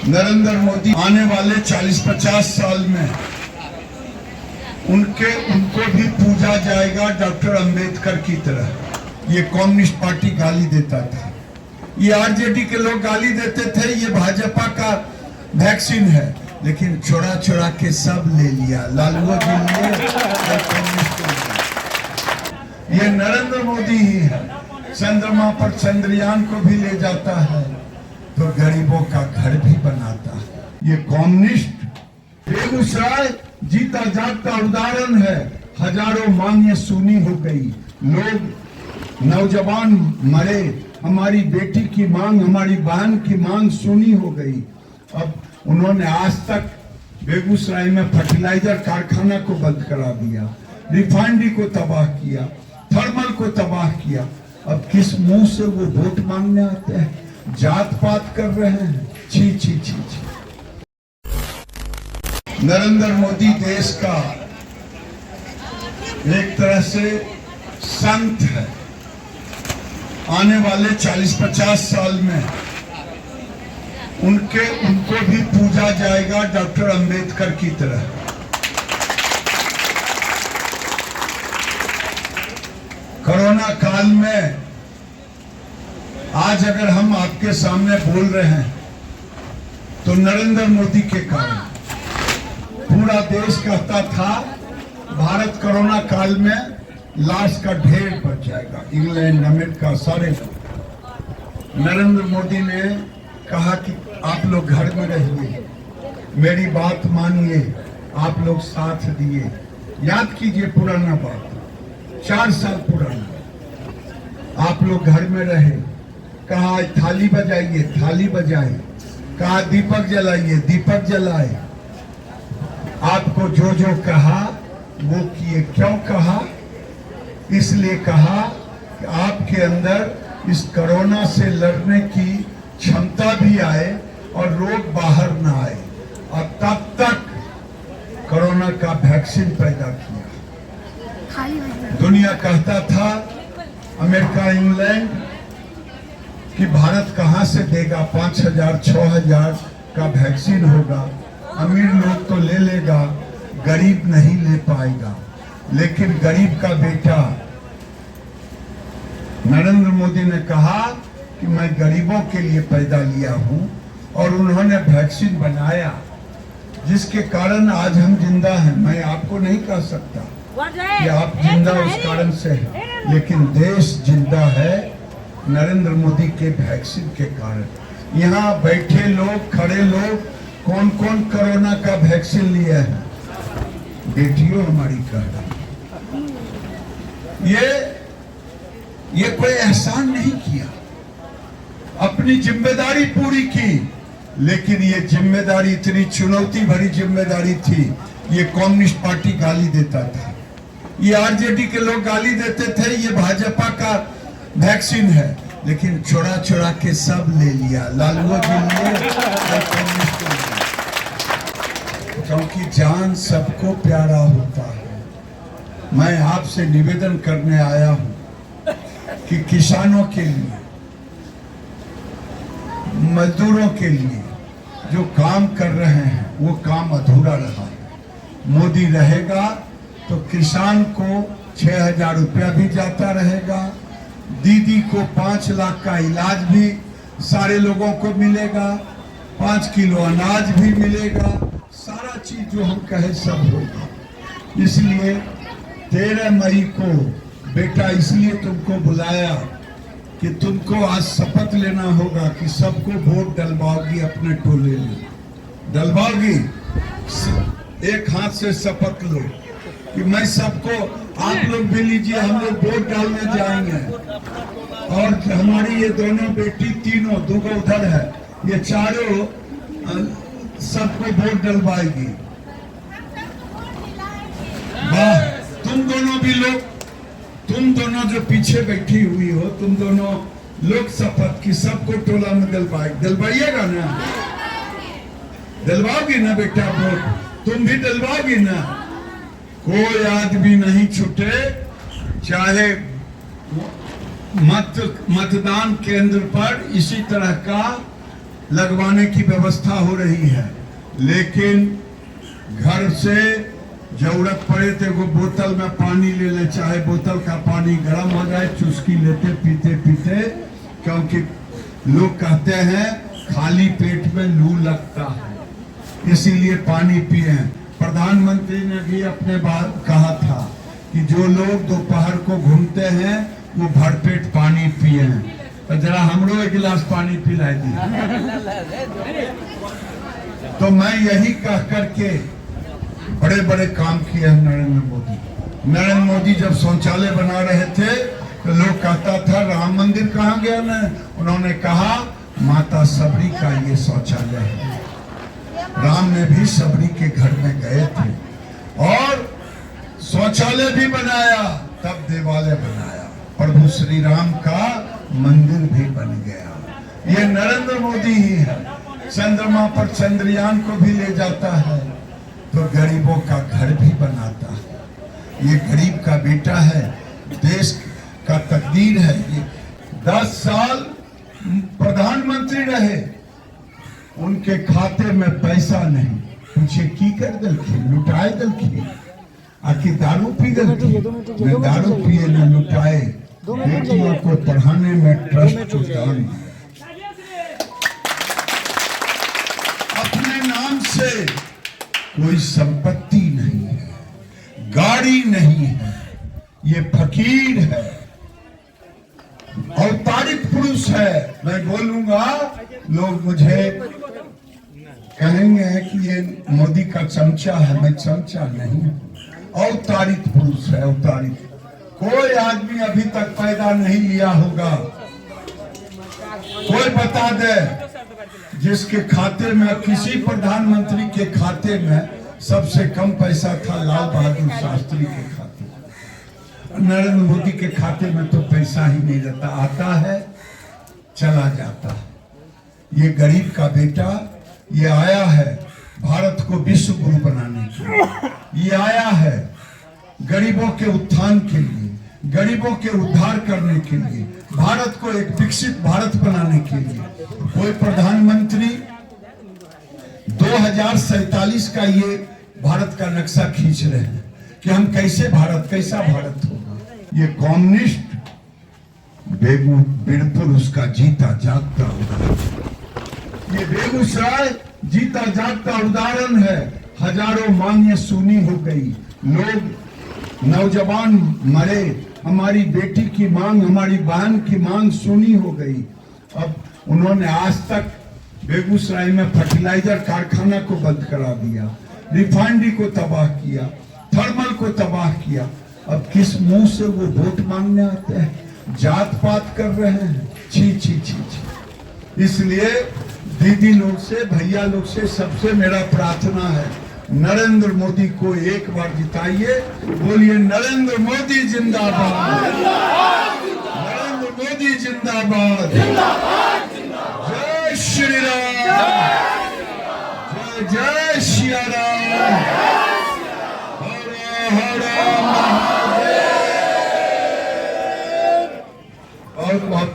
नरेंद्र मोदी आने वाले 40-50 साल में उनको भी पूजा जाएगा डॉक्टर अंबेडकर की तरह। ये कम्युनिस्ट पार्टी गाली देता था, ये आरजेडी के लोग गाली देते थे, ये भाजपा का वैक्सीन है, लेकिन चुरा चुरा के सब ले लिया। लालुओं के लिए कम्युनिस्ट के लिए। ये नरेंद्र मोदी ही है, चंद्रमा पर चंद्रयान को भी ले जाता है तो गरीबों का घर भी बनाता है। ये कम्युनिस्ट बेगूसराय जीता जागता उदाहरण है। हजारों मांगें सुनी हो गई, लोग नौजवान मरे, हमारी बेटी की मांग, हमारी बहन की मांग सुनी हो गई। अब उन्होंने आज तक बेगूसराय में फर्टिलाइजर कारखाना को बंद करा दिया, रिफाइनरी को तबाह किया, थर्मल को तबाह किया। अब किस मुंह से वो वोट मांगने आते हैं? जात पात कर रहे हैं। छी छी छी छी। नरेंद्र मोदी देश का एक तरह से संत है। आने वाले 40-50 साल में उनको भी पूजा जाएगा डॉक्टर अंबेडकर की तरह। कोरोना काल में आज अगर हम आपके सामने बोल रहे हैं तो नरेंद्र मोदी के कारण। पूरा देश कहता था भारत कोरोना काल में लाश का ढेर बच जाएगा, इंग्लैंड अमेरिका सारे। नरेंद्र मोदी ने कहा कि आप लोग घर में रहिए, मेरी बात मानिए, आप लोग साथ दिए। याद कीजिए पुराना बात, 4 साल पुराना। आप लोग घर में रहे, कहा थाली बजाइए, थाली बजाए, कहा दीपक जलाइए, दीपक जलाए। आपको जो जो कहा वो किए। क्यों कहा? इसलिए कहा कि आपके अंदर इस कोरोना से लड़ने की क्षमता भी आए और रोग बाहर ना आए। और तब तक कोरोना का वैक्सीन पैदा किया। दुनिया कहता था, अमेरिका इंग्लैंड, कि भारत कहां से देगा, 5,000-6,000 का वैक्सीन होगा, अमीर लोग तो ले लेगा, गरीब नहीं ले पाएगा। लेकिन गरीब का बेटा नरेंद्र मोदी ने कहा कि मैं गरीबों के लिए पैदा लिया हूं, और उन्होंने वैक्सीन बनाया जिसके कारण आज हम जिंदा हैं। मैं आपको नहीं कह सकता कि आप जिंदा उस कारण से हैं, लेकिन देश जिंदा है नरेंद्र मोदी के वैक्सीन के कारण। यहाँ बैठे लोग, खड़े लोग, कौन कौन कोरोना का वैक्सीन लिया है? बेटियों हमारी कह रही। ये कोई एहसान नहीं किया, अपनी जिम्मेदारी पूरी की। लेकिन ये जिम्मेदारी इतनी चुनौती भरी जिम्मेदारी थी, ये कम्युनिस्ट पार्टी गाली देता था, ये आरजेडी के लोग गाली देते थे, ये भाजपा का वैक्सीन है, लेकिन चुरा चुरा के सब ले लिया। लालुओं के लिए कम्युनिस्ट के लिए। क्योंकि जान सबको प्यारा होता है। मैं आपसे निवेदन करने आया हूं कि किसानों के लिए, मजदूरों के लिए जो काम कर रहे हैं वो काम अधूरा रहा है। मोदी रहेगा तो किसान को 6,000 रुपया भी जाता रहेगा, दीदी को 5 लाख का इलाज भी सारे लोगों को मिलेगा, 5 किलो अनाज भी मिलेगा, सारा चीज जो हम कहे सब होगा। इसलिए 13 मई को बेटा इसलिए तुमको बुलाया कि तुमको आज शपथ लेना होगा कि सबको वोट डलवाओगी, अपने टोले में डलवाओगी। एक हाथ से शपथ लो कि मैं सबको, आप लोग भी लीजिए, हम लोग वोट डालने जाएंगे। और हमारी ये दोनों बेटी, तीनों, 2 उधर है, ये चारों सबको वोट डलवाएगी। वाह, तुम दोनों भी लोग, तुम दोनों जो पीछे बैठी हुई हो, तुम दोनों लोग शपथ की सबको टोला में डलवाइएगा ना? डलवाओगी ना बेटा वोट? तुम भी डलवाओगी ना? कोई आदमी नहीं छूटे, चाहे मतदान केंद्र पर इसी तरह का लगवाने की व्यवस्था हो रही है, लेकिन घर से जरूरत पड़े तो वो बोतल में पानी ले ले, चाहे बोतल का पानी गर्म हो जाए, चुस्की लेते पीते पीते, क्योंकि लोग कहते हैं खाली पेट में लू लगता है, इसीलिए पानी पिए। प्रधानमंत्री ने भी अपने बात कहा था कि जो लोग दोपहर को घूमते हैं वो भरपेट पानी पिए, तो जरा हमरो एक गिलास पानी पिला दी। तो मैं यही कह करके बड़े बड़े काम किए हैं नरेंद्र मोदी। नरेंद्र मोदी जब शौचालय बना रहे थे तो लोग कहता था राम मंदिर कहाँ गया ना, उन्होंने कहा माता सबरी का ये शौचालय है। राम ने भी सबरी के घर में गए थे और शौचालय भी बनाया, तब देवालय बनाया, प्रभु श्री राम का मंदिर भी बन गया। ये नरेंद्र मोदी ही है। चंद्रमा पर चंद्रयान को भी ले जाता है तो गरीबों का घर भी बनाता है। ये गरीब का बेटा है, देश का तकदीर है। ये 10 साल प्रधानमंत्री रहे, उनके खाते में पैसा नहीं, पूछे की कर दलखी, लुटाए दलखी, आखिर दारू पी दलखी, न दारू पिए न लुटाए, बेटियों को पढ़ाने में ट्रस्ट दान। अपने नाम से कोई संपत्ति नहीं है, गाड़ी नहीं है, ये फकीर है, अवतारित पुरुष है। मैं बोलूंगा लोग मुझे कहेंगे कि ये मोदी का चमचा है, मैं चमचा नहीं हूं, अवतारित पुरुष है, अवतारित। कोई आदमी अभी तक पैदा नहीं लिया होगा, कोई बता दे जिसके खाते में, किसी प्रधानमंत्री के खाते में सबसे कम पैसा था लाल बहादुर शास्त्री के खाते में। नरेंद्र मोदी के खाते में तो पैसा ही नहीं रहता, आता है चला जाता है। ये गरीब का बेटा, ये आया है भारत को विश्व गुरु बनाने के लिए, ये आया है गरीबों के उत्थान के लिए, गरीबों के उद्धार करने के लिए, भारत को एक विकसित भारत बनाने के लिए। कोई प्रधानमंत्री 2047 का ये भारत का नक्शा खींच रहे हैं कि हम कैसा भारत होगा। ये कम्युनिस्ट बीरपुर उसका जीता जागता उदाहरण, ये बेगूसराय जीता जागता उदाहरण है। हजारों मांगें सुनी हो गई, लोग नौजवान मरे, हमारी बेटी की मांग, हमारी बहन की मांग सुनी हो गई। अब उन्होंने आज तक बेगूसराय में फर्टिलाइजर कारखाना को बंद करा दिया, रिफाइनरी को तबाह किया, थर्मल को तबाह किया। अब किस मुंह से वो वोट मांगने आते हैं, जात पात कर रहे हैं, छी छी छी छी। इसलिए दीदी लोग से, भैया लोग से सबसे मेरा प्रार्थना है, नरेंद्र मोदी को एक बार जिताइए। बोलिए नरेंद्र मोदी जिंदाबाद, नरेंद्र मोदी जिंदाबाद, जय श्री राम, जय जय श्री राम, हर हर महादेव। और बहुत